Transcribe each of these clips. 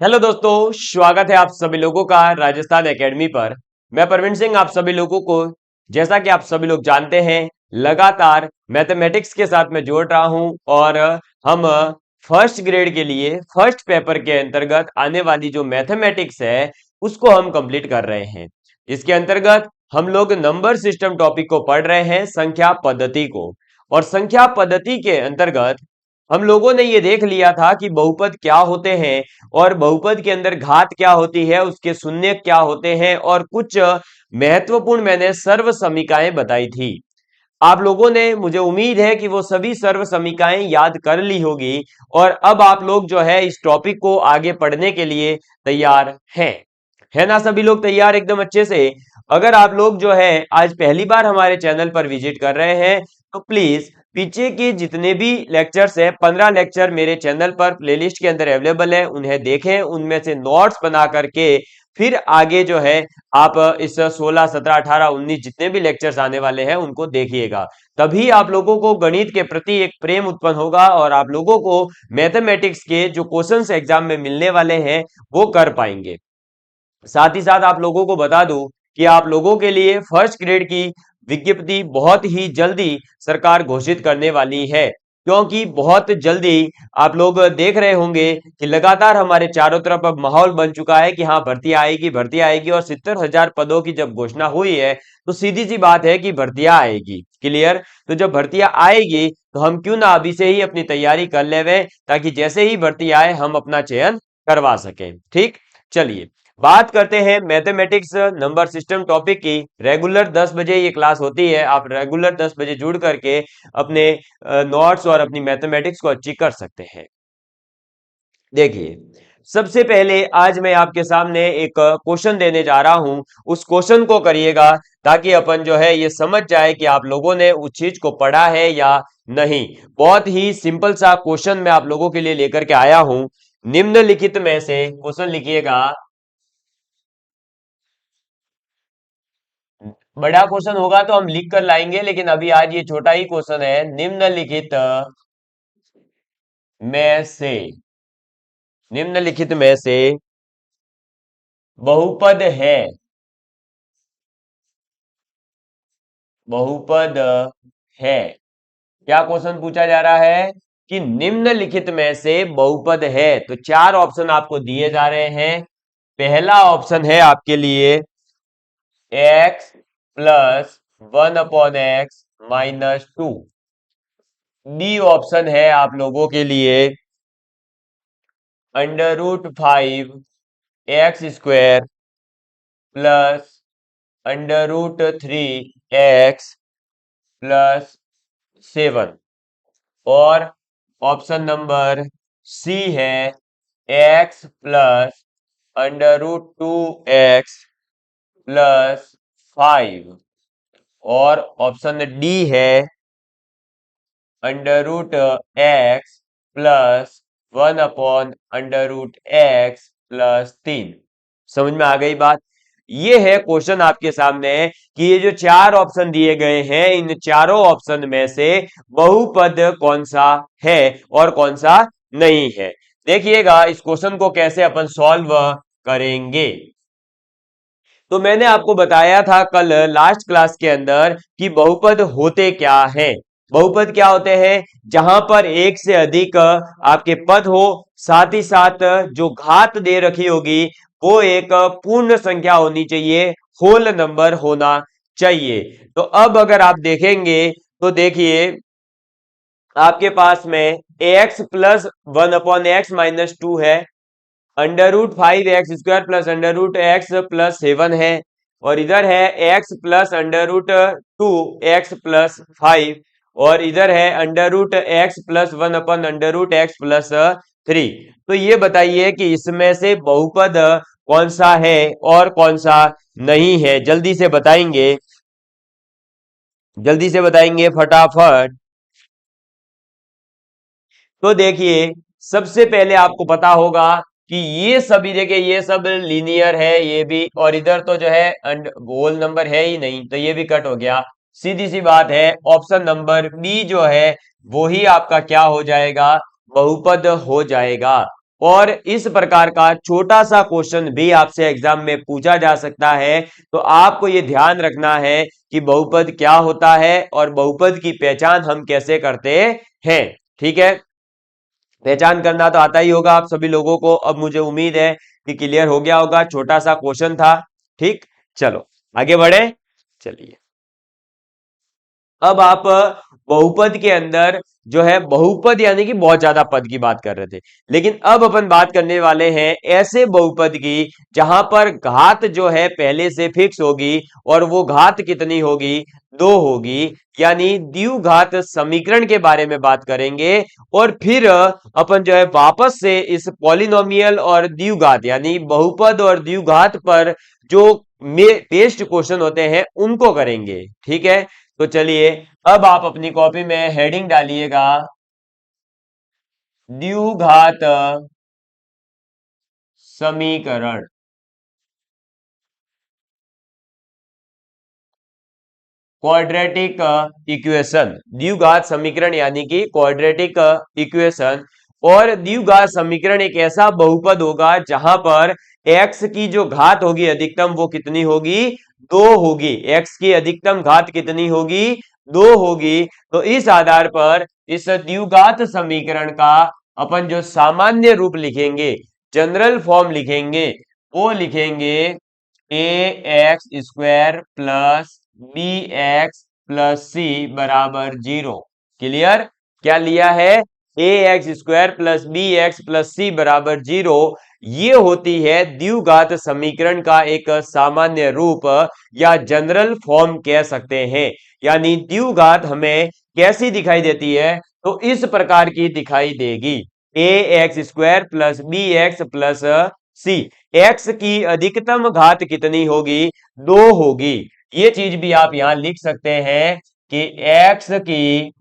Hello दोस्तों, स्वागत है आप सभी लोगों का राजस्थान एकेडमी पर। मैं प्रवीण सिंह आप सभी लोगों को, जैसा कि आप सभी लोग जानते हैं, लगातार मैथमेटिक्स के साथ मैं जोड़ रहा हूं और हम फर्स्ट ग्रेड के लिए फर्स्ट पेपर के अंतर्गत आने वाली जो मैथमेटिक्स है उसको हम कंप्लीट कर रहे हैं। इसके अंतर्गत हम लोग नंबर सिस्टम टॉपिक को पढ़ रहे हैं, संख्या पद्धति को। और संख्या पद्धति के अंतर्गत हम लोगों ने ये देख लिया था कि बहुपद क्या होते हैं और बहुपद के अंदर घात क्या होती है, उसके शून्य क्या होते हैं और कुछ महत्वपूर्ण मैंने सर्व समीकाएं बताई थी। आप लोगों ने, मुझे उम्मीद है कि वो सभी सर्व समीकाएं याद कर ली होगी और अब आप लोग जो है इस टॉपिक को आगे पढ़ने के लिए तैयार हैं। है ना सभी लोग तैयार एकदम अच्छे से? अगर आप लोग जो है आज पहली बार हमारे चैनल पर विजिट कर रहे हैं तो प्लीज पीछे के जितने भी लेक्चर्स हैं, 15 लेक्चर मेरे चैनल पर प्लेलिस्ट के अंदर अवेलेबल है, उन्हें देखें, उनमें से नोट्स बना करके फिर आगे जो है आप इस 16, 17, 18, 19 जितने भी लेक्चर्स आने वाले हैं उनको देखिएगा। तभी आप लोगों को गणित के प्रति एक प्रेम उत्पन्न होगा और आप लोगों को मैथमेटिक्स के जो क्वेश्चंस एग्जाम में मिलने वाले हैं वो कर पाएंगे। साथ ही साथ आप लोगों को बता दूं कि आप लोगों के लिए फर्स्ट ग्रेड की विज्ञप्ति बहुत ही जल्दी सरकार घोषित करने वाली है, क्योंकि बहुत जल्दी आप लोग देख रहे होंगे कि लगातार हमारे चारों तरफ अब माहौल बन चुका है कि हाँ भर्ती आएगी और 70,000 पदों की जब घोषणा हुई है तो सीधी सी बात है कि भर्तियां आएगी। क्लियर? तो जब भर्तियां आएगी तो हम क्यों ना अभी से ही अपनी तैयारी कर लेवे, ताकि जैसे ही भर्ती आए हम अपना चयन करवा सकें। ठीक, चलिए बात करते हैं मैथमेटिक्स नंबर सिस्टम टॉपिक की। रेगुलर 10 बजे ये क्लास होती है, आप रेगुलर 10 बजे जुड़ करके अपने नोट्स और अपनी मैथमेटिक्स को अच्छी कर सकते हैं। देखिए, सबसे पहले आज मैं आपके सामने एक क्वेश्चन देने जा रहा हूं, उस क्वेश्चन को करिएगा ताकि अपन जो है ये समझ जाए कि आप लोगों ने उस चीज को पढ़ा है या नहीं। बहुत ही सिंपल सा क्वेश्चन मैं आप लोगों के लिए लेकर के आया हूं। निम्नलिखित में से क्वेश्चन लिखिएगा। बड़ा क्वेश्चन होगा तो हम लिख कर लाएंगे, लेकिन अभी आज ये छोटा ही क्वेश्चन है। में से निम्नलिखित में से बहुपद है, बहुपद है। क्या क्वेश्चन पूछा जा रहा है कि निम्नलिखित में से बहुपद है। तो चार ऑप्शन आपको दिए जा रहे हैं। पहला ऑप्शन है आपके लिए x plus 1/x-2। B option है आप लोगों के लिए √5x² प्लस √3x+7। और ऑप्शन नंबर सी है x प्लस √2x+5। और ऑप्शन डी है √x प्लस 1/√x+3। समझ में आ गई बात? ये है क्वेश्चन आपके सामने कि ये जो चार ऑप्शन दिए गए हैं, इन चारों ऑप्शन में से बहुपद कौन सा है और कौन सा नहीं है। देखिएगा इस क्वेश्चन को कैसे अपन सॉल्व करेंगे। तो मैंने आपको बताया था कल लास्ट क्लास के अंदर कि बहुपद होते क्या हैं। बहुपद क्या होते हैं? जहां पर एक से अधिक आपके पद हो, साथ ही साथ जो घात दे रखी होगी वो एक पूर्ण संख्या होनी चाहिए, होल नंबर होना चाहिए। तो अब अगर आप देखेंगे तो देखिए आपके पास में ax प्लस 1/x-2 है, √5x² प्लस √x+7 है, और इधर है x प्लस √2x+5, और इधर है √x प्लस 1/√x+3। तो ये बताइए कि इसमें से बहुपद कौन सा है और कौन सा नहीं है। जल्दी से बताएंगे फटाफट। तो देखिए सबसे पहले आपको पता होगा कि ये सभी, देखिए ये सब लीनियर है, ये भी, और इधर तो जो है होल नंबर है ही नहीं, तो ये भी कट हो गया। सीधी सी बात है, ऑप्शन नंबर बी जो है वो ही आपका क्या हो जाएगा, बहुपद हो जाएगा। और इस प्रकार का छोटा सा क्वेश्चन भी आपसे एग्जाम में पूछा जा सकता है। तो आपको यह ध्यान रखना है कि बहुपद क्या होता है और बहुपद की पहचान हम कैसे करते हैं। ठीक है, पहचान करना तो आता ही होगा आप सभी लोगों को। अब मुझे उम्मीद है कि क्लियर हो गया होगा, छोटा सा क्वेश्चन था। ठीक, चलो आगे बढ़े। चलिए, अब आप बहुपद के अंदर जो है, बहुपद यानी कि बहुत ज्यादा पद की बात कर रहे थे, लेकिन अब अपन बात करने वाले हैं ऐसे बहुपद की जहां पर घात जो है पहले से फिक्स होगी, और वो घात कितनी होगी, दो होगी। यानी द्विघात समीकरण के बारे में बात करेंगे, और फिर अपन जो है वापस से इस पॉलिनोमियल और द्विघात यानी बहुपद और द्विघात पर जो टेस्ट क्वेश्चन होते हैं उनको करेंगे। ठीक है, तो चलिए, अब आप अपनी कॉपी में हेडिंग डालिएगा, द्विघात समीकरण। क्वाड्रेटिक इक्वेशन, द्विघात समीकरण यानी कि क्वाड्रेटिक इक्वेशन। और द्विघात समीकरण एक ऐसा बहुपद होगा जहां पर x की जो घात होगी अधिकतम, वो कितनी होगी, दो होगी। x की अधिकतम घात कितनी होगी, दो होगी। तो इस आधार पर इस द्विघात समीकरण का अपन जो सामान्य रूप लिखेंगे, जनरल फॉर्म लिखेंगे, वो लिखेंगे a x square plus b x plus c बराबर जीरो। क्लियर, क्या लिया है, a x square plus b x plus c बराबर जीरो। ये होती है द्विघात समीकरण का एक सामान्य रूप, या जनरल फॉर्म कह सकते हैं। यानी द्विघात हमें कैसी दिखाई देती है, तो इस प्रकार की दिखाई देगी, a x square plus b x plus c. X की अधिकतम घात कितनी होगी, दो होगी। ये चीज भी आप यहां लिख सकते हैं कि एक्स की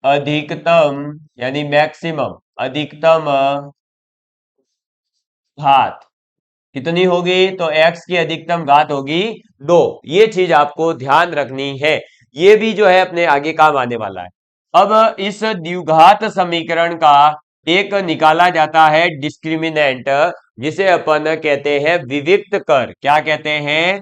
अधिकतम यानी मैक्सिमम, अधिकतम घात कितनी होगी, तो x की अधिकतम घात होगी दो। ये चीज आपको ध्यान रखनी है, ये भी जो है अपने आगे काम आने वाला है। अब इस द्विघात समीकरण का एक निकाला जाता है डिस्क्रिमिनेंट, जिसे अपन कहते हैं विविक्त कर। क्या कहते हैं,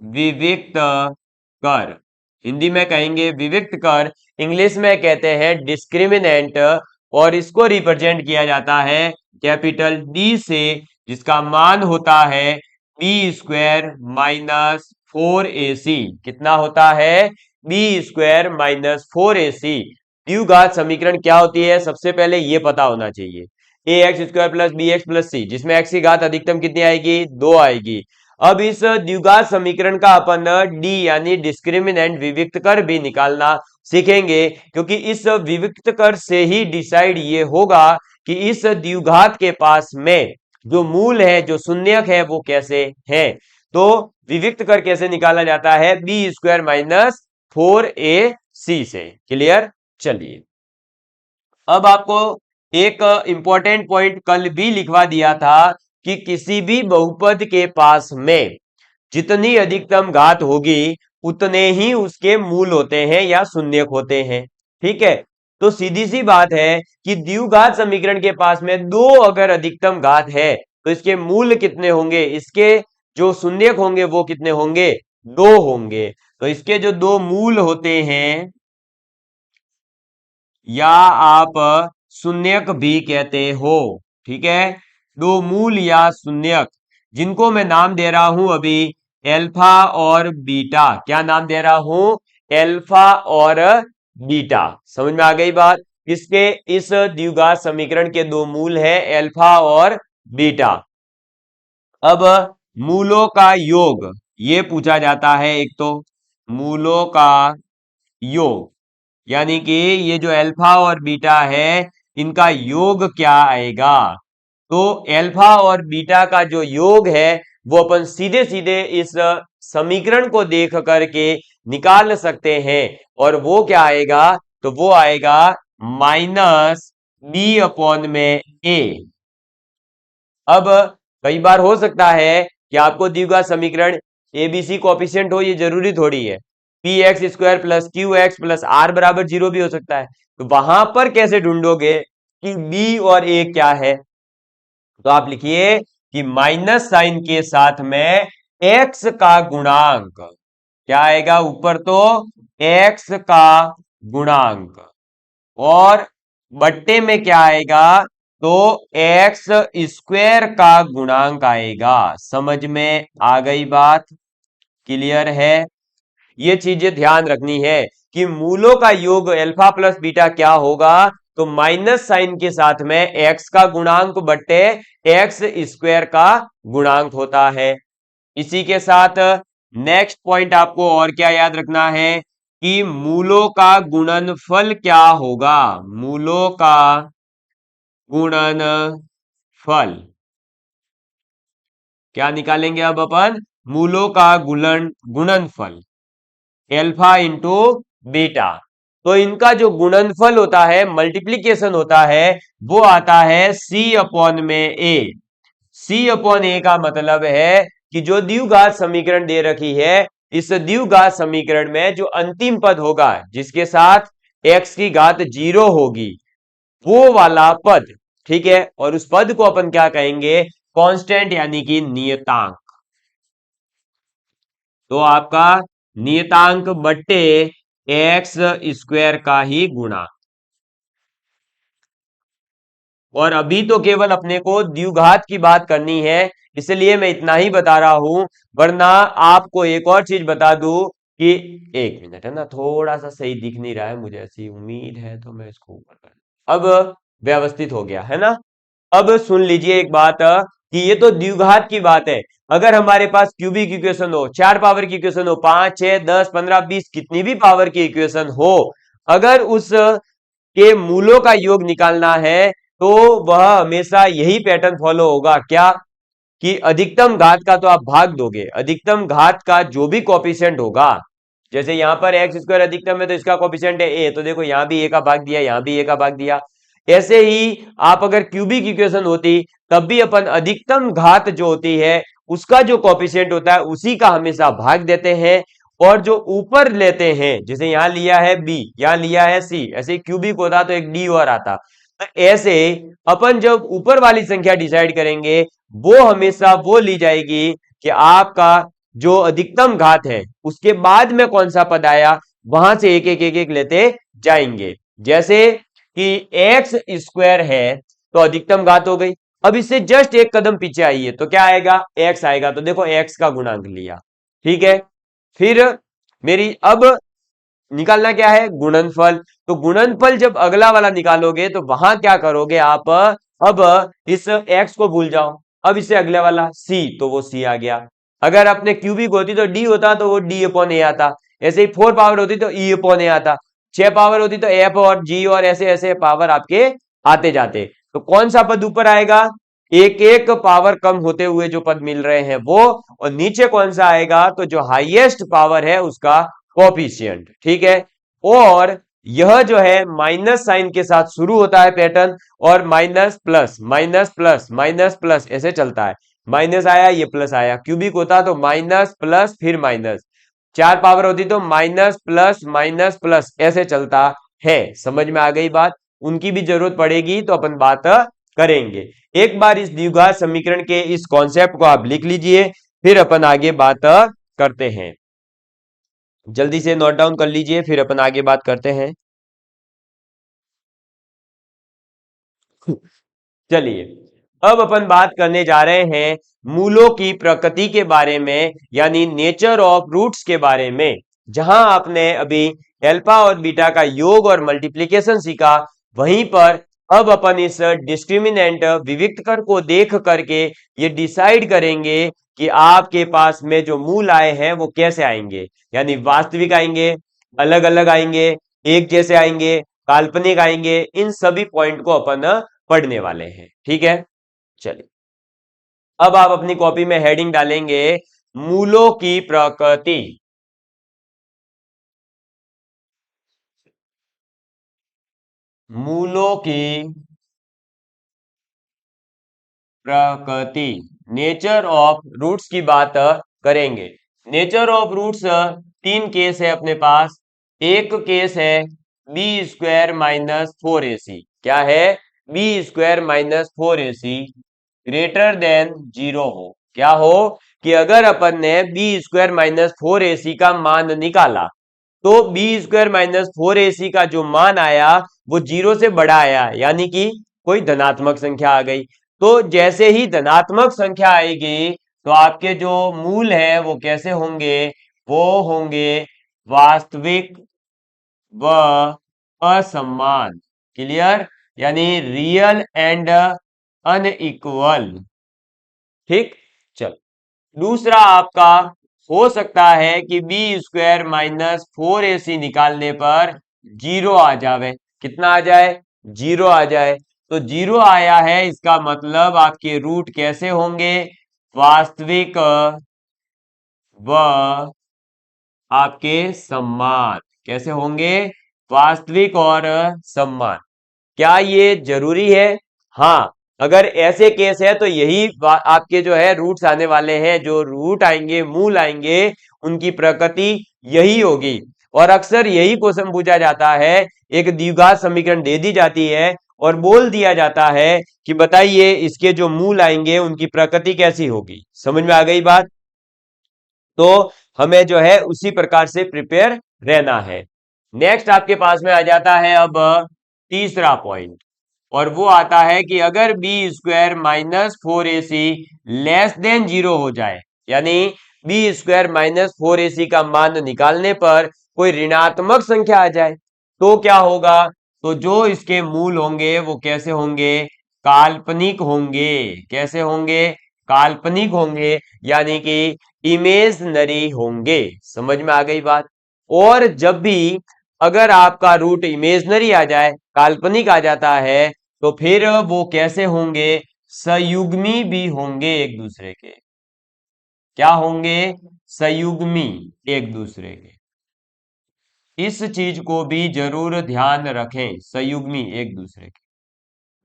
विविक्त कर। हिंदी में कहेंगे विविक्त कर, इंग्लिश में कहते हैं डिस्क्रिमिनेंट। और इसको रिप्रेजेंट किया जाता है कैपिटल डी से, जिसका मान होता है बी स्क्वायर माइनस फोर ए सी। कितना होता है, बी स्क्वायर माइनस फोर ए सी। द्विघात समीकरण क्या होती है, सबसे पहले ये पता होना चाहिए, a x square plus b x plus c, जिसमें एक्स की घात अधिकतम कितनी आएगी, दो आएगी। अब इस द्विघात समीकरण का अपन डी यानी डिस्क्रिमिनेंट विविक्त कर भी निकालना सीखेंगे, क्योंकि इस विविक्त कर से ही डिसाइड ये होगा कि इस द्विघात के पास में जो मूल है, जो शून्यक है, वो कैसे है। तो विविक्त कर कैसे निकाला जाता है, बी स्क्वायर माइनस फोर ए सी से। क्लियर, चलिए, अब आपको एक इंपॉर्टेंट पॉइंट कल भी लिखवा दिया था कि किसी भी बहुपद के पास में जितनी अधिकतम घात होगी उतने ही उसके मूल होते हैं या शून्यक होते हैं। ठीक है, तो सीधी सी बात है कि द्विघात समीकरण के पास में दो अगर अधिकतम घात है तो इसके मूल कितने होंगे, इसके जो शून्यक होंगे वो कितने होंगे, दो होंगे। तो इसके जो दो मूल होते हैं, या आप शून्यक भी कहते हो, ठीक है, दो मूल या शून्यक, जिनको मैं नाम दे रहा हूं अभी एल्फा और बीटा। क्या नाम दे रहा हूं, एल्फा और बीटा। समझ में आ गई बात, इसके इस द्विघात समीकरण के दो मूल है एल्फा और बीटा। अब मूलों का योग ये पूछा जाता है, एक तो मूलों का योग, यानी कि ये जो अल्फा और बीटा है इनका योग क्या आएगा। तो अल्फा और बीटा का जो योग है वो अपन सीधे सीधे इस समीकरण को देख करके निकाल सकते हैं, और वो क्या आएगा, तो वो आएगा माइनस बी अपॉन में ए। अब कई बार हो सकता है कि आपको द्विघात समीकरण एबीसी कोएफिशिएंट हो, ये जरूरी थोड़ी है। P x square plus q x plus r बराबर जीरो भी हो सकता है। तो वहां पर कैसे ढूंढोगे, कि बी और ए क्या है, तो आप लिखिए कि माइनस साइन के साथ में एक्स का गुणांक क्या आएगा ऊपर, तो एक्स का गुणांक, और बट्टे में क्या आएगा, तो एक्स स्क्वायर का गुणांक आएगा। समझ में आ गई बात, क्लियर है। ये चीजें ध्यान रखनी है कि मूलों का योग अल्फा प्लस बीटा क्या होगा, तो माइनस साइन के साथ में एक्स का गुणांक बट्टे एक्स स्क्वायर का गुणांक होता है। इसी के साथ नेक्स्ट पॉइंट आपको और क्या याद रखना है कि मूलों का गुणनफल क्या होगा, मूलों का गुणनफल क्या निकालेंगे अब अपन, मूलों का गुणनफल एल्फा इंटू बीटा। तो इनका जो गुणनफल होता है, मल्टीप्लीकेशन होता है, वो आता है सी अपॉन में ए। सी अपॉन ए का मतलब है कि जो द्विघात समीकरण दे रखी है, इस द्विघात समीकरण में जो अंतिम पद होगा जिसके साथ एक्स की घात 0 होगी, वो वाला पद, ठीक है, और उस पद को अपन क्या कहेंगे, कांस्टेंट यानी कि नियतांक। तो आपका नियतांक बट्टे एक्स स्क्वायर का ही गुणा। और अभी तो केवल अपने को द्विघात की बात करनी है, इसलिए मैं इतना ही बता रहा हूं, वरना आपको एक और चीज बता दूं कि, एक मिनट है ना, थोड़ा सा सही दिख नहीं रहा है मुझे, ऐसी उम्मीद है, तो मैं इसको ऊपर कर, अब व्यवस्थित हो गया है ना। अब सुन लीजिए एक बात कि ये तो द्विघात की बात है। अगर हमारे पास क्यूबिक इक्वेशन हो, 4 पावर की इक्वेशन हो, 5 6 10 15 20 कितनी भी पावर की इक्वेशन हो, अगर उस के मूलों का योग निकालना है, तो वह हमेशा यही पैटर्न फॉलो होगा, क्या, कि अधिकतम घात का तो आप भाग दोगे, अधिकतम घात का जो भी कोफिशिएंट होगा, जैसे यहां पर एक्स स्क्वायर अधिकतम है तो इसका कोफिशिएंट है ए, तो देखो यहां भी ए का भाग दिया, यहां भी ए का भाग दिया। ऐसे ही आप अगर क्यूबिक इक्वेशन होती, तब भी अपन अधिकतम घात जो होती है उसका जो कोफिशिएंट होता है उसी का हमेशा भाग देते हैं, और जो ऊपर लेते हैं, जैसे यहां लिया है बी, यहां लिया है सी, ऐसे क्यूबिक होता तो एक डी और आता। तो ऐसे अपन जब ऊपर वाली संख्या डिसाइड करेंगे, वो हमेशा वो ली जाएगी कि आपका जो अधिकतम घात है उसके बाद में कौन सा पद आया, वहां से एक एक एक एक लेते जाएंगे। जैसे कि एक्स स्क्वायर है तो अधिकतम घात हो गई, अब इससे जस्ट एक कदम पीछे आइए तो क्या आएगा, एक्स आएगा, तो देखो एक्स का गुणांक लिया, ठीक है। फिर मेरी अब निकालना क्या है, गुणनफल। तो गुणनफल जब अगला वाला निकालोगे तो वहां क्या करोगे आप, अब इस x को भूल जाओ, अब इसे अगले वाला c, तो वो c आ गया। अगर अपने क्यूबिक होती तो d होता, तो वो d अपॉन ए आता। ऐसे ही 4 पावर होती तो e अपॉन ए आता, 6 पावर होती तो f और g, और ऐसे ऐसे पावर आपके आते जाते। तो कौन सा पद ऊपर आएगा, एक एक पावर कम होते हुए जो पद मिल रहे हैं वो, और नीचे कौन सा आएगा, तो जो हाईएस्ट पावर है उसका कोफिशिएंट, ठीक है। और यह जो है माइनस साइन के साथ शुरू होता है पैटर्न, और minus plus minus plus minus plus ऐसे चलता है, माइनस आया ये प्लस आया, क्यूबिक होता तो माइनस प्लस फिर माइनस, 4 पावर होती तो माइनस प्लस ऐसे चलता है। समझ में आ गई बात, उनकी भी जरूरत पड़ेगी तो अपन बात करेंगे। एक बार इस द्विघात समीकरण के इस कॉन्सेप्ट को आप लिख लीजिए, फिर अपन आगे बात करते हैं। जल्दी से नोट डाउन कर लीजिए, फिर अपन आगे बात करते हैं। चलिए, अब अपन बात करने जा रहे हैं मूलों की प्रकृति के बारे में, यानी नेचर ऑफ रूट्स के बारे में। जहां आपने अभी अल्फा और बीटा का योग और मल्टीप्लिकेशन सीखा, वहीं पर अब अपन इस डिस्क्रिमिनेंट विविक्तकर को देख करके ये डिसाइड करेंगे कि आपके पास में जो मूल आए हैं वो कैसे आएंगे, यानी वास्तविक आएंगे, अलग अलग आएंगे, एक जैसे आएंगे, काल्पनिक आएंगे, इन सभी पॉइंट को अपन पढ़ने वाले हैं, ठीक है। चलिए, अब आप अपनी कॉपी में हेडिंग डालेंगे मूलों की प्रकृति। मूलों की प्रकृति, नेचर ऑफ रूट्स की बात करेंगे। नेचर ऑफ रूट्स 3 केस है अपने पास। एक केस है बी स्क्वायर माइनस 4ac, क्या है, b square minus 4ac greater than 0 हो। क्या हो कि अगर अपन ने बी स्क्वायर माइनस 4ac का मान निकाला तो बी स्क्वायर माइनस 4ac का जो मान आया वो 0 से बड़ा आया, यानी कि कोई धनात्मक संख्या आ गई। तो जैसे ही धनात्मक संख्या आएगी तो आपके जो मूल है वो कैसे होंगे, वो होंगे वास्तविक व असमान। क्लियर, यानी रियल एंड अनइक्वल। ठीक, चल दूसरा आपका हो सकता है कि बी स्क्वायर माइनस 4ac निकालने पर 0 आ जावे। कितना आ जाए, 0 आ जाए। तो 0 आया है, इसका मतलब आपके रूट कैसे होंगे, वास्तविक व आपके सम्मान। कैसे होंगे, वास्तविक और सम्मान। क्या ये जरूरी है? हाँ, अगर ऐसे केस है तो यही आपके जो है रूट्स आने वाले हैं, जो रूट आएंगे, मूल आएंगे, उनकी प्रकृति यही होगी। और अक्सर यही क्वेश्चन पूछा जाता है, एक द्विघात समीकरण दे दी जाती है और बोल दिया जाता है कि बताइए इसके जो मूल आएंगे उनकी प्रकृति कैसी होगी। समझ में आ गई बात? तो हमें जो है उसी प्रकार से प्रिपेयर रहना है। नेक्स्ट आपके पास में आ जाता है अब तीसरा पॉइंट, और वो आता है कि अगर b square minus 4ac less than 0 हो जाए, यानी बी स्क्वायर माइनस 4ac का मान निकालने पर कोई ऋणात्मक संख्या आ जाए तो क्या होगा, तो जो इसके मूल होंगे वो कैसे होंगे, काल्पनिक होंगे। कैसे होंगे, काल्पनिक होंगे, यानी कि इमेजनरी होंगे। समझ में आ गई बात? और जब भी अगर आपका रूट इमेजनरी आ जाए, काल्पनिक आ जाता है, तो फिर वो कैसे होंगे, सयुग्मी भी होंगे एक दूसरे के। क्या होंगे, सयुग्मी एक दूसरे के। इस चीज को भी जरूर ध्यान रखें, सयुग्मी एक दूसरे के।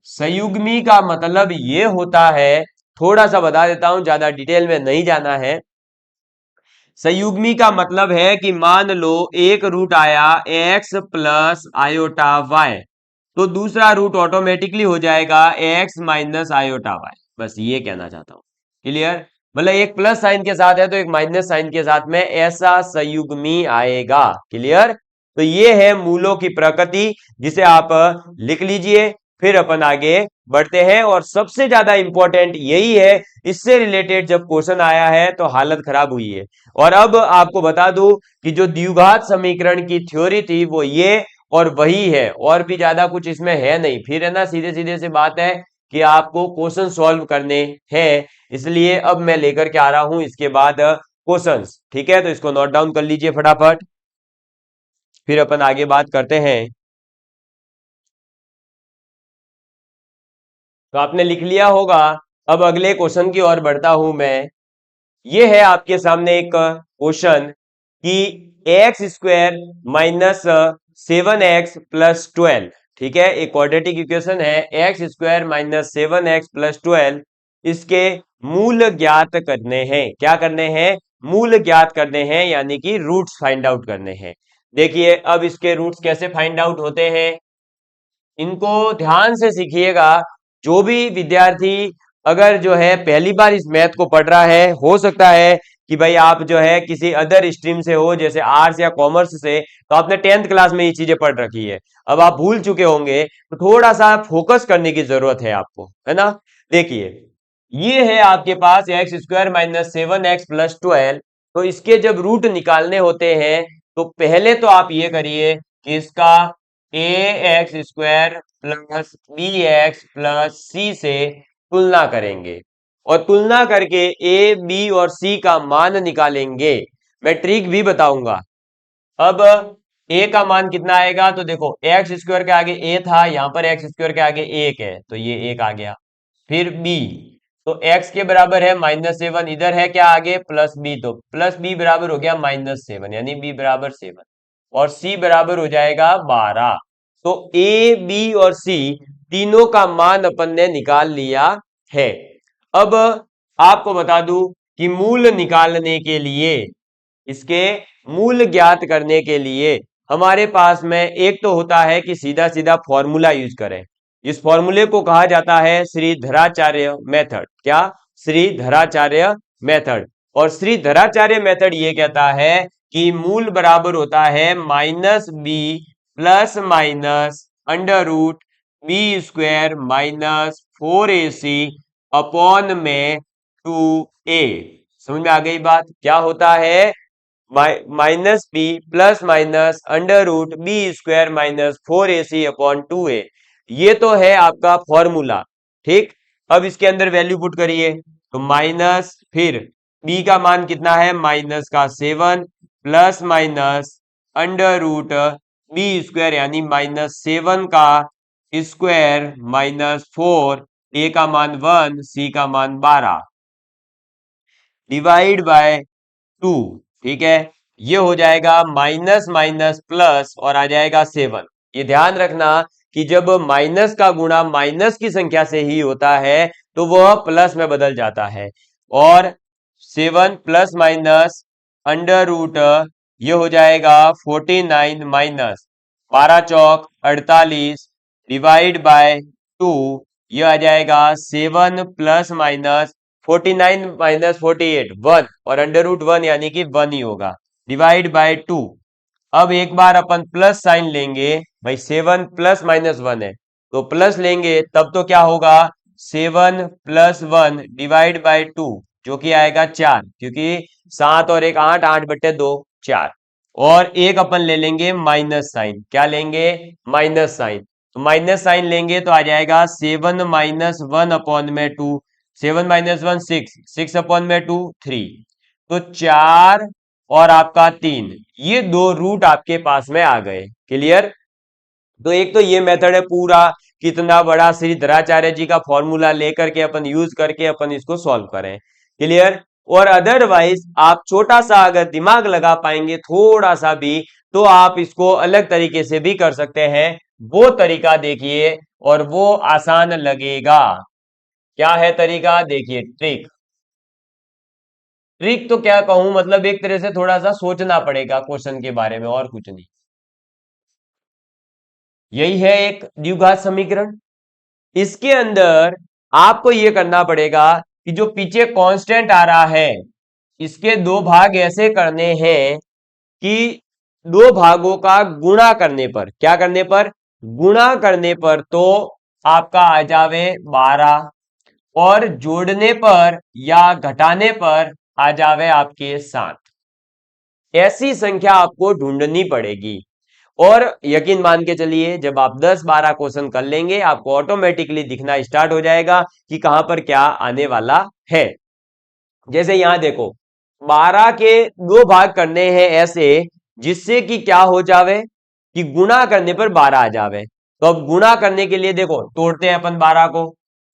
सयुग्मी का मतलब ये होता है, थोड़ा सा बता देता हूं, ज्यादा डिटेल में नहीं जाना है। संयुग्मी का मतलब है कि मान लो एक रूट आया x प्लस आयोटा y, तो दूसरा रूट ऑटोमेटिकली हो जाएगा x माइनस आयोटा y। बस ये कहना चाहता हूं। क्लियर, मतलब एक प्लस साइन के साथ है तो एक माइनस साइन के साथ में ऐसा संयुग्मी आएगा। क्लियर, तो ये है मूलों की प्रकृति, जिसे आप लिख लीजिए। फिर अपन आगे बढ़ते हैं, और सबसे ज्यादा इंपॉर्टेंट यही है, इससे रिलेटेड जब क्वेश्चन आया है तो हालत खराब हुई है। और अब आपको बता दूं कि जो द्विघात समीकरण की थ्योरी थी वो ये और वही है, और भी ज्यादा कुछ इसमें है नहीं। फिर है ना, सीधे सीधे से बात है कि आपको क्वेश्चन सॉल्व करने हैं, इसलिए अब मैं लेकर के आ रहा हूं इसके बाद क्वेश्चंस। ठीक है, तो इसको नोट डाउन कर लीजिए फटाफट, फिर अपन आगे बात करते हैं। तो आपने लिख लिया होगा। अब अगले क्वेश्चन की ओर बढ़ता हूं मैं। ये है आपके सामने एक क्वेश्चन कि x square minus 7x plus 12, ठीक है, एक क्वाड्रेटिक इक्वेशन है, x square minus 7x plus 12, इसके मूल ज्ञात करने हैं। क्या करने हैं, मूल ज्ञात करने हैं, यानी कि रूट्स फाइंड आउट करने हैं। देखिए अब इसके रूट्स कैसे फाइंड आउट होते हैं, इनको ध्यान से सीखिएगा। जो भी विद्यार्थी अगर जो है पहली बार इस मैथ को पढ़ रहा है, हो सकता है कि भाई आप जो है किसी अदर स्ट्रीम से हो, जैसे आर्ट्स या कॉमर्स से, तो आपने 10th क्लास में ये चीजें पढ़ रखी है, अब आप भूल चुके होंगे, तो थोड़ा सा फोकस करने की जरूरत है आपको, है ना। देखिए ये है आपके पास x square minus 7x plus 12, तो इसके जब रूट निकालने होते हैं तो पहले तो आप ये करिए कि इसका a x square plus b x plus c से तुलना करेंगे, और तुलना करके ए बी और सी का मान निकालेंगे। मैं ट्रिक भी बताऊंगा। अब ए का मान कितना आएगा, तो देखो एक्स स्क्वायर के आगे ए था, यहां पर एक्स स्क्वायर के आगे एक है तो ये एक आ गया। फिर बी, तो एक्स के बराबर है -7, इधर है क्या आगे प्लस बी, तो प्लस बी बराबर हो गया -7, यानी बी बराबर 7, और सी बराबर हो जाएगा 12। तो ए बी और सी तीनों का मान अपन ने निकाल लिया है। अब आपको बता दूं कि मूल निकालने के लिए, इसके मूल ज्ञात करने के लिए हमारे पास में एक तो होता है कि सीधा सीधा फॉर्मूला यूज करें, इस फॉर्मूले को कहा जाता है श्रीधराचार्य मेथड। क्या? श्रीधराचार्य मेथड। और श्रीधराचार्य मेथड ये कहता है कि मूल बराबर होता है minus b plus minus under root b square minus 4ac upon में 2a। समझ में आ गई बात? क्या होता है? Minus b plus minus under root b square minus 4ac upon 2a। ये तो है आपका फॉर्मूला। ठीक, अब इसके अंदर वैल्यू पुट करिए तो माइनस, फिर b का मान कितना है? माइनस का 7 plus minus under root b square यानी माइनस 7 का स्क्वायर माइनस 4, a का मान 1, c का मान 12 डिवाइड बाय 2। ठीक है, ये हो जाएगा माइनस माइनस प्लस और आ जाएगा 7। ये ध्यान रखना कि जब माइनस का गुणा माइनस की संख्या से ही होता है तो वह प्लस में बदल जाता है। और 7 प्लस माइनस अंडर रूट ये हो जाएगा 49 माइनस 12 चौक 48 डिवाइड बाय 2। ये आ जाएगा 7 प्लस माइनस 49 माइनस 48 1 और अंडर रूट 1 यानी कि 1 ही होगा डिवाइड बाय 2। अब एक बार अपन प्लस साइन लेंगे भाई, 7 प्लस माइनस 1 है तो प्लस लेंगे तब तो क्या होगा? 7 प्लस 1 डिवाइड बाय 2 जो कि आएगा 4, क्योंकि 7 और 1 8, 8/2 4। और एक अपन ले लेंगे माइनस साइन। क्या लेंगे? Minus sign. तो माइनस साइन लेंगे तो आ जाएगा 7 माइनस 1 अपॉन में 2। 7 माइनस 1 6, 6 अपॉन में 2 3। तो 4 और आपका 3, ये दो रूट आपके पास में आ गए। क्लियर? तो एक तो ये मेथड है पूरा, कितना बड़ा श्रीधराचार्य जी का फॉर्मूला लेकर के अपन यूज करके अपन इसको सॉल्व करें। क्लियर? और अदरवाइज आप छोटा सा अगर दिमाग लगा पाएंगे थोड़ा सा भी तो आप इसको अलग तरीके से भी कर सकते हैं। वो तरीका देखिए और वो आसान लगेगा। क्या है तरीका? देखिए, ट्रिक। ट्रिक तो क्या कहूं, मतलब एक तरह से थोड़ा सा सोचना पड़ेगा क्वेश्चन के बारे में, और कुछ नहीं। यही है एक द्विघात समीकरण। इसके अंदर आपको यह करना पड़ेगा कि जो पीछे कांस्टेंट आ रहा है इसके दो भाग ऐसे करने हैं कि दो भागों का गुणा करने पर, क्या करने पर? गुणा करने पर तो आपका आ जावे 12 और जोड़ने पर या घटाने पर आ जावे आपके 7। ऐसी संख्या आपको ढूंढनी पड़ेगी। और यकीन मान के चलिए जब आप 10-12 क्वेश्चन कर लेंगे आपको ऑटोमेटिकली दिखना स्टार्ट हो जाएगा कि कहां पर क्या आने वाला है। जैसे यहां देखो, 12 के दो भाग करने हैं ऐसे जिससे कि क्या हो जावे कि गुणा करने पर 12 आ जावे। तो अब गुणा करने के लिए देखो तोड़ते हैं अपन 12 को,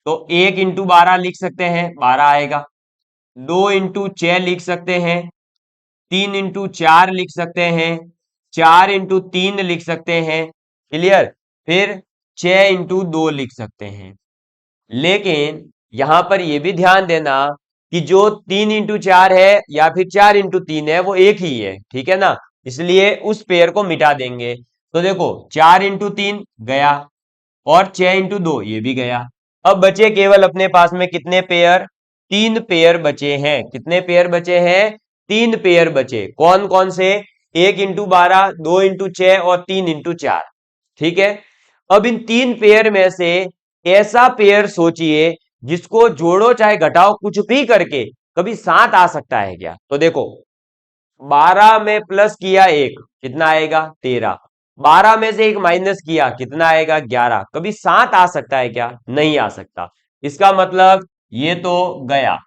तो 1 इंटू 12 लिख सकते हैं, 12 आएगा। 2 इंटू 6 लिख सकते हैं, 3 इंटू 4 लिख सकते हैं, 4 इंटू 3 लिख सकते हैं। क्लियर? फिर 6 इंटू 2 लिख सकते हैं। लेकिन यहां पर यह भी ध्यान देना कि जो 3 इंटू 4 है या फिर 4 इंटू 3 है वो एक ही है, ठीक है ना? इसलिए उस पेयर को मिटा देंगे। तो देखो 4 इंटू 3 गया और 6 इंटू 2 ये भी गया। अब बचे केवल अपने पास में कितने पेयर? 3 पेयर बचे हैं। कितने पेयर बचे हैं? 3 पेयर बचे। कौन कौन से? 1 इंटू 12, 2 इंटू 6 और 3 इंटू 4। ठीक है, अब इन 3 पेयर में से ऐसा पेयर सोचिए जिसको जोड़ो चाहे घटाओ कुछ भी करके कभी 7 आ सकता है क्या? तो देखो 12 में प्लस किया 1 कितना आएगा? 13। 12 में से एक माइनस किया कितना आएगा? 11। कभी 7 आ सकता है क्या? नहीं आ सकता। इसका मतलब ये तो गया।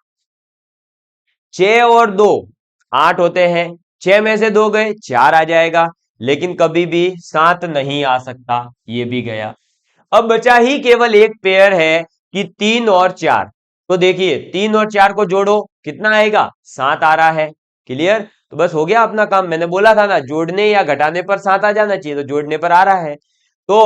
6 और 2 8 होते हैं, 6 में से 2 गए 4 आ जाएगा, लेकिन कभी भी 7 नहीं आ सकता, ये भी गया। अब बचा ही केवल एक पेयर है कि 3 और 4। तो देखिए 3 और 4 को जोड़ो कितना आएगा? 7 आ रहा है। क्लियर? तो बस हो गया अपना काम। मैंने बोला था ना जोड़ने या घटाने पर 7 आ जाना चाहिए, तो जोड़ने पर आ रहा है। तो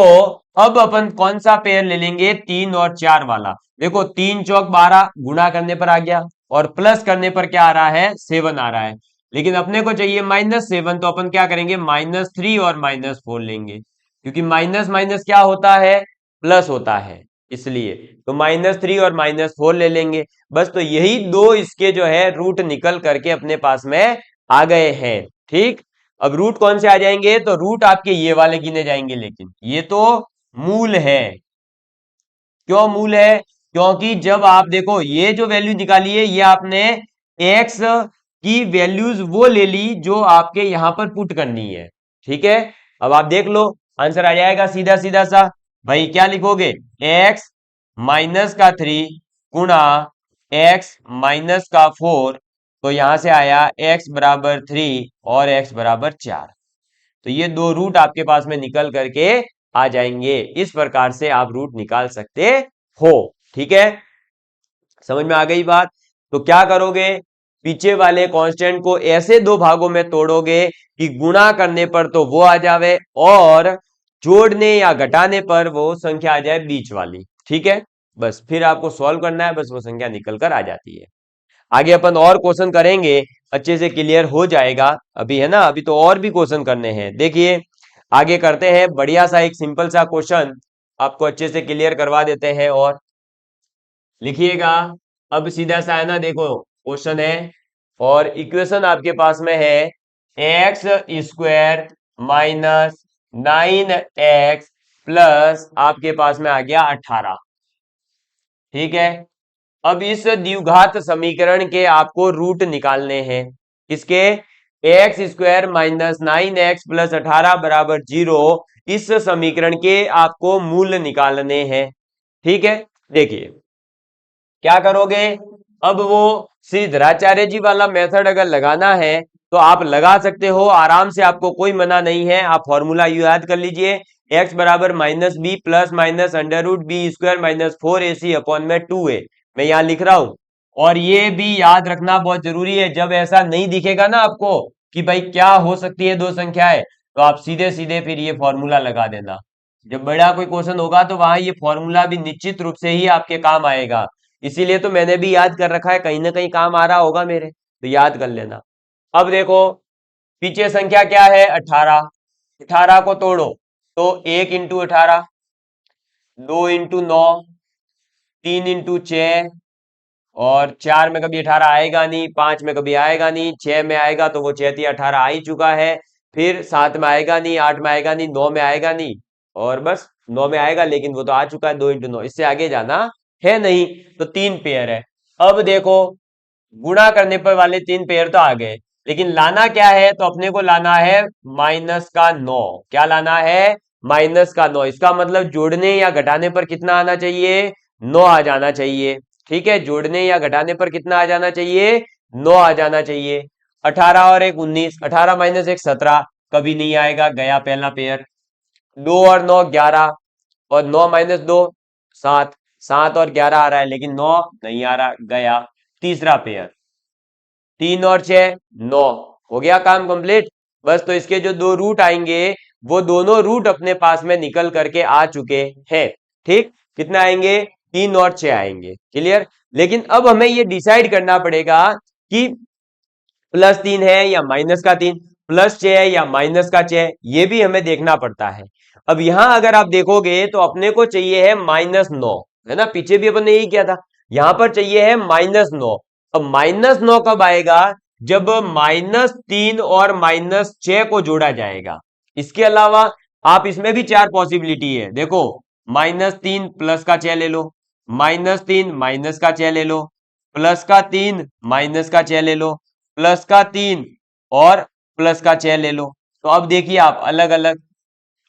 अब अपन कौन सा पेयर ले लेंगे? 3 और 4 वाला। देखो 3 चौक 12 गुणा करने पर आ गया और प्लस करने पर क्या आ रहा है? 7 आ रहा है। लेकिन अपने को चाहिए -7, तो अपन क्या करेंगे? -3 और -4 लेंगे, क्योंकि माइनस माइनस क्या होता है? प्लस होता है, इसलिए तो -3 और -4 ले लेंगे बस। तो यही दो इसके जो है रूट निकल करके अपने पास में आ गए हैं। ठीक, अब रूट कौन से आ जाएंगे, तो रूट आपके ये वाले गिने जाएंगे, लेकिन ये तो मूल है। क्यों मूल है, क्योंकि जब आप देखो ये जो वैल्यू निकाली है, ये आपने एक्स की वैल्यूज वो ले ली जो आपके यहां पर पुट करनी है। ठीक है, अब आप देख लो आंसर आ जाएगा सीधा सीधा सा। भाई क्या लिखोगे, एक्स माइनस का 3 गुणा एक्स माइनस का 4, तो यहां से आया x बराबर 3 और x बराबर 4। तो ये दो रूट आपके पास में निकल करके आ जाएंगे। इस प्रकार से आप रूट निकाल सकते हो। ठीक है, समझ में आ गई बात। तो क्या करोगे, पीछे वाले कांस्टेंट को ऐसे दो भागों में तोड़ोगे कि गुणा करने पर तो वो आ जावे और जोड़ने या घटाने पर वो संख्या आ जाए बीच वाली। ठीक है, बस फिर आपको सॉल्व करना है, बस वो संख्या निकल कर आ जाती है। आगे अपन और क्वेश्चन करेंगे, अच्छे से क्लियर हो जाएगा। अभी है ना, अभी तो और भी क्वेश्चन करने हैं। देखिए आगे करते हैं, बढ़िया सा एक सिंपल सा क्वेश्चन आपको अच्छे से क्लियर करवा देते हैं। और लिखिएगा, अब सीधा सा है ना, देखो क्वेश्चन है और इक्वेशन आपके पास में है x square minus 9x plus आपके पास में आ गया 18। ठीक है, अब इस द्विघात समीकरण के आपको रूट निकालने हैं। किसके, x square minus 9x plus 18 बराबर 0, इस समीकरण के आपको मूल निकालने हैं। ठीक है, देखिए क्या करोगे, अब वो श्रीधराचार्य जी वाला मेथड अगर लगाना है तो आप लगा सकते हो आराम से, आपको कोई मना नहीं है। आप फॉर्मूला याद कर लीजिए, एक्स बराबर minus b plus minus under root b square minus 4ac upon में 2a, मैं यहां लिख रहा हूं। और ये भी याद रखना बहुत जरूरी है, जब ऐसा नहीं दिखेगा ना आपको कि भाई क्या हो सकती है दो संख्याएं, तो आप सीधे सीधे फिर ये फॉर्मूला लगा देना। जब बड़ा कोई क्वेश्चन होगा तो वहां ये फॉर्मूला भी निश्चित रूप से ही आपके काम आएगा। इसीलिए तो मैंने भी याद कर रखा है, कहीं ना कहीं काम आ रहा होगा मेरे, तो याद कर लेना। अब देखो पीछे संख्या क्या है, 18। 18 को तोड़ो तो 1 × 18, 2 × 9, 3 × 6, और 4 में कभी 18 आएगा नहीं, 5 में कभी आएगा नहीं, 6 में आएगा तो वो 6×18 आ ही चुका है, फिर 7 में आएगा नहीं, 8 में आएगा नहीं, 9 में आएगा नहीं, और बस 9 में आएगा लेकिन वो तो आ चुका है 2 × 9, इससे आगे जाना है नहीं। तो 3 पेयर है। अब देखो गुणा करने पर वाले 3 पेयर तो आ गए, लेकिन लाना क्या है, तो अपने को लाना है -9। क्या लाना है, -9। इसका मतलब जोड़ने या घटाने पर कितना आना चाहिए, 9 आ जाना चाहिए। ठीक है, जोड़ने या घटाने पर कितना आ जाना चाहिए, 9 आ जाना चाहिए। 18 और 1 19, 18 - 1 17, कभी नहीं आएगा, गया पहला पेयर। 2 और 9 11, और 9 - 2 7, 7 और 11 आ रहा है लेकिन 9 नहीं आ रहा, गया तीसरा पेयर। 3 और 6 9, हो गया काम कंप्लीट। बस तो इसके जो दो रूट आएंगे वो दोनों रूट अपने पास में निकल करके आ चुके हैं। ठीक, कितना आएंगे, 3 और 6 आएंगे। क्लियर, लेकिन अब हमें ये डिसाइड करना पड़ेगा कि +3 है या -3, +6 है या -6, ये भी हमें देखना पड़ता है। अब यहां अगर आप देखोगे तो अपने को चाहिए है -9, है ना, पीछे भी अपन ने यही किया था। यहां पर चाहिए है -9। अब -9 कब आएगा, जब -3 और -6 को जोड़ा जाएगा। इसके अलावा आप इसमें भी 4 पॉसिबिलिटी है, देखो -3 प्लस का 6 ले लो, -3 माइनस का 6 ले लो, +3 माइनस का 6 ले लो, +3 और +6 ले लो। तो अब देखिए आप अलग अलग,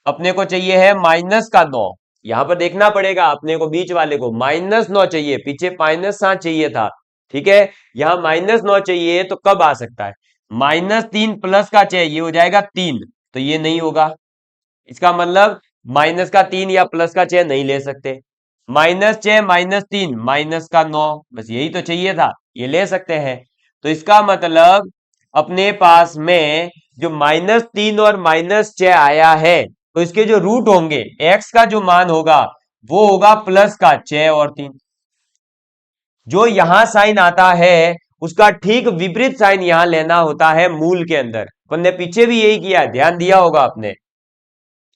अपने को चाहिए है -9, यहां पर देखना पड़ेगा अपने को, बीच वाले को -9 चाहिए, पीछे -7 चाहिए था। ठीक है, यहां -9 चाहिए, तो कब आ सकता है, -3 प्लस का 6, ये हो जाएगा 3, तो ये नहीं होगा। इसका मतलब -3 या +6 नहीं ले सकते। -6 -3 -9, बस यही तो चाहिए था, ये ले सकते हैं। तो इसका मतलब अपने पास में जो -3 और -6 आया है, तो इसके जो रूट होंगे, x का जो मान होगा वो होगा प्लस का 6 और 3। जो यहां साइन आता है उसका ठीक विपरीत साइन यहां लेना होता है मूल के अंदर। अपन ने पीछे भी यही किया, ध्यान दिया होगा आपने।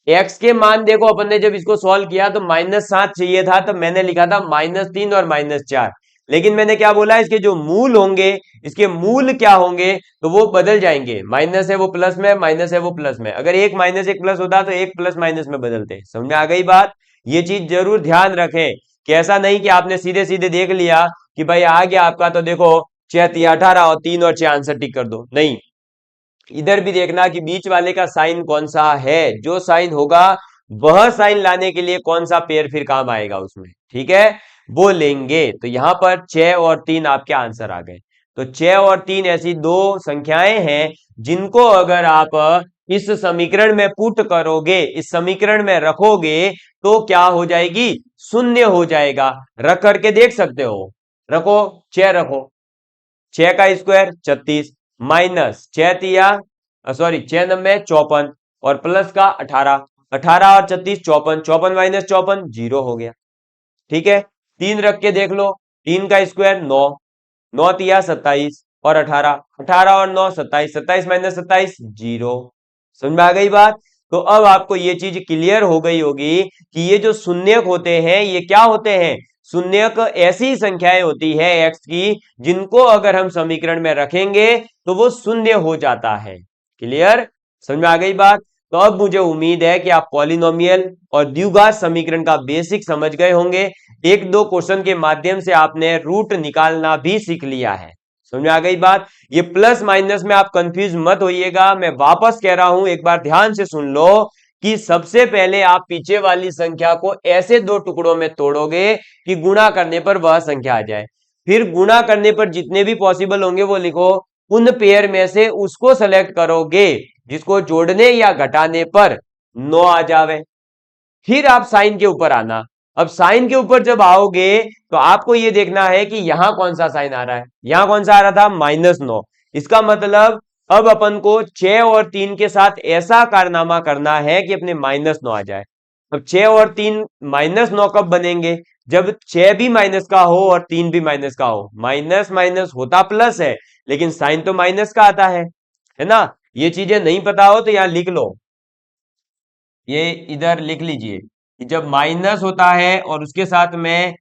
एक्स के मान देखो, अपन ने जब इसको सॉल्व किया तो -7 चाहिए था, तो मैंने लिखा था -3 और -4। लेकिन मैंने क्या बोला, इसके जो मूल होंगे, इसके मूल क्या होंगे, तो वो बदल जाएंगे। माइनस है वो प्लस में, माइनस है वो प्लस में। अगर एक माइनस एक प्लस होता तो एक प्लस माइनस में बदलते। समझ में आ गई बात? ये चीज जरूर ध्यान रखें कि ऐसा नहीं कि आपने सीधे सीधे देख लिया कि भाई आ गया आपका, तो देखो 6×3 = 18 और 3 और 6 आंसर टिक कर दो। नहीं, इधर भी देखना कि बीच वाले का साइन कौन सा है। जो साइन होगा वह साइन लाने के लिए कौन सा पेयर फिर काम आएगा उसमें, ठीक है, वो लेंगे। तो यहां पर 6 और 3 आपके आंसर आ गए। तो 6 और 3 ऐसी दो संख्याएं हैं जिनको अगर आप इस समीकरण में पुट करोगे, इस समीकरण में रखोगे, तो क्या हो जाएगी, शून्य हो जाएगा। रख करके देख सकते हो, रखो, 6 रखो, 6 का स्क्वायर 36, माइनस 6 54 और प्लस का 18, 18 और 36 54, 54 माइनस 54 0 हो गया। ठीक है, 3 रख के देख लो, 3 का स्क्वायर 9, 9×3 27 और 18, 18 और 9 27, 27 माइनस 27 0। समझ में आ गई बात? तो अब आपको ये चीज क्लियर हो गई होगी कि ये जो शून्यक होते हैं ये क्या होते हैं। शून्यक ऐसी संख्याएं होती है एक्स की जिनको अगर हम समीकरण में रखेंगे तो वो शून्य हो जाता है। क्लियर? समझ में आ गई बात? तो अब मुझे उम्मीद है कि आप पॉलिनोमियल और द्विघात समीकरण का बेसिक समझ गए होंगे। एक दो क्वेश्चन के माध्यम से आपने रूट निकालना भी सीख लिया है। समझ में आ गई बात? ये प्लस माइनस में आप कंफ्यूज मत होइएगा। मैं वापस कह रहा हूं, एक बार ध्यान से सुन लो कि सबसे पहले आप पीछे वाली संख्या को ऐसे दो टुकड़ों में तोड़ोगे कि गुणा करने पर वह संख्या आ जाए। फिर गुणा करने पर जितने भी पॉसिबल होंगे वो लिखो। उन पेयर में से उसको सेलेक्ट करोगे जिसको जोड़ने या घटाने पर 9 आ जावे। फिर आप साइन के ऊपर आना। अब साइन के ऊपर जब आओगे तो आपको यह देखना है कि यहां कौन सा साइन आ रहा है। यहां कौन सा आ रहा था, -9। इसका मतलब अब अपन को 6 और 3 के साथ ऐसा कारनामा करना है कि अपने -9 आ जाए। अब 6 और 3 -9 कब बनेंगे, जब 6 भी माइनस का हो और 3 भी माइनस का हो। माइनस माइनस होता प्लस है, लेकिन साइन तो माइनस का आता है ना। ये चीजें नहीं पता हो तो यहां लिख लो, ये इधर लिख लीजिए कि जब माइनस होता है और उसके साथ में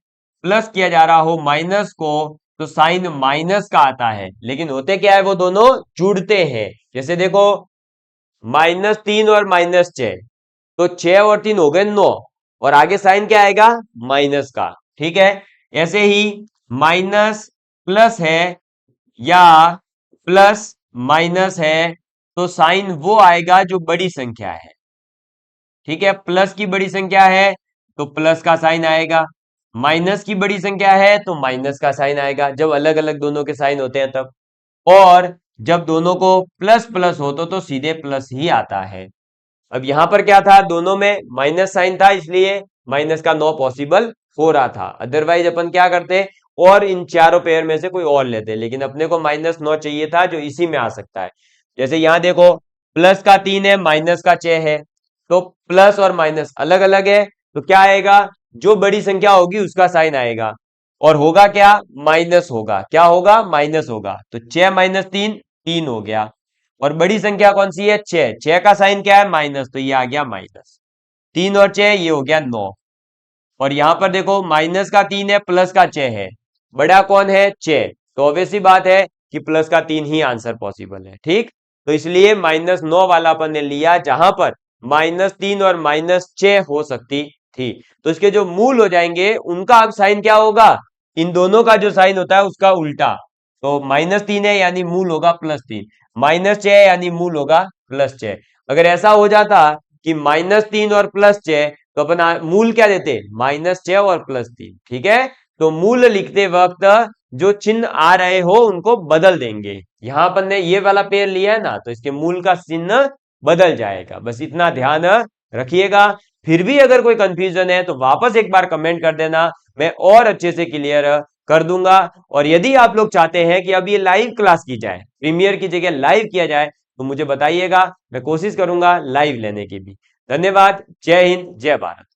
प्लस किया जा रहा हो माइनस को, तो साइन माइनस का आता है। लेकिन होते क्या है, वो दोनों जुड़ते हैं। जैसे देखो, -3 और -6, तो 6 और 3 हो गए 9, और आगे साइन क्या आएगा, माइनस का। ठीक है, ऐसे ही माइनस प्लस है या प्लस माइनस है, तो साइन वो आएगा जो बड़ी संख्या है। ठीक है, प्लस की बड़ी संख्या है तो प्लस का साइन आएगा, माइनस की बड़ी संख्या है तो माइनस का साइन आएगा, जब अलग अलग दोनों के साइन होते हैं तब। और जब दोनों को प्लस प्लस हो तो सीधे प्लस ही आता है। अब यहां पर क्या था, दोनों में माइनस साइन था, इसलिए माइनस का 9 पॉसिबल हो रहा था। अदरवाइज अपन क्या करते, और इन चारों पेयर में से कोई और लेते, लेकिन अपने को -9 चाहिए था जो इसी में आ सकता है। जैसे यहां देखो, प्लस का 3 है, माइनस का 6 है, तो प्लस और माइनस अलग अलग है, तो क्या आएगा, जो बड़ी संख्या होगी उसका साइन आएगा, और होगा क्या, माइनस होगा। क्या होगा, माइनस होगा। तो 6 माइनस 3 3 हो गया, और बड़ी संख्या कौन सी है, 6, 6 का साइन क्या है, माइनस, तो ये आ गया माइनस। 3 और 6 ये हो गया 9। और यहां पर देखो, माइनस का 3 है, प्लस का 6 है, बड़ा कौन है, 6, तो ऑब्वियस सी बात है कि प्लस का 3 ही आंसर पॉसिबल है। ठीक, तो इसलिए -9 वाला अपन ने लिया जहां पर -3 और -6 हो सकती थी। तो इसके जो मूल हो जाएंगे उनका अब साइन क्या होगा, इन दोनों का जो साइन होता है उसका उल्टा। तो -3 है यानी मूल होगा +3, -6 है यानी मूल होगा +6। अगर ऐसा हो जाता कि -3 और +6, तो अपन मूल क्या देते, -6 और +3। ठीक है, तो मूल लिखते वक्त जो चिन्ह आ रहे हो उनको बदल देंगे। यहां अपन ने ये वाला पेयर लिया है ना, तो इसके मूल का चिन्ह बदल जाएगा। बस इतना ध्यान रखिएगा। फिर भी अगर कोई कंफ्यूजन है तो वापस एक बार कमेंट कर देना, मैं और अच्छे से क्लियर कर दूंगा। और यदि आप लोग चाहते हैं कि अब ये लाइव क्लास की जाए, प्रीमियर की जगह लाइव किया जाए, तो मुझे बताइएगा, मैं कोशिश करूंगा लाइव लेने की भी। धन्यवाद, जय हिंद, जय भारत।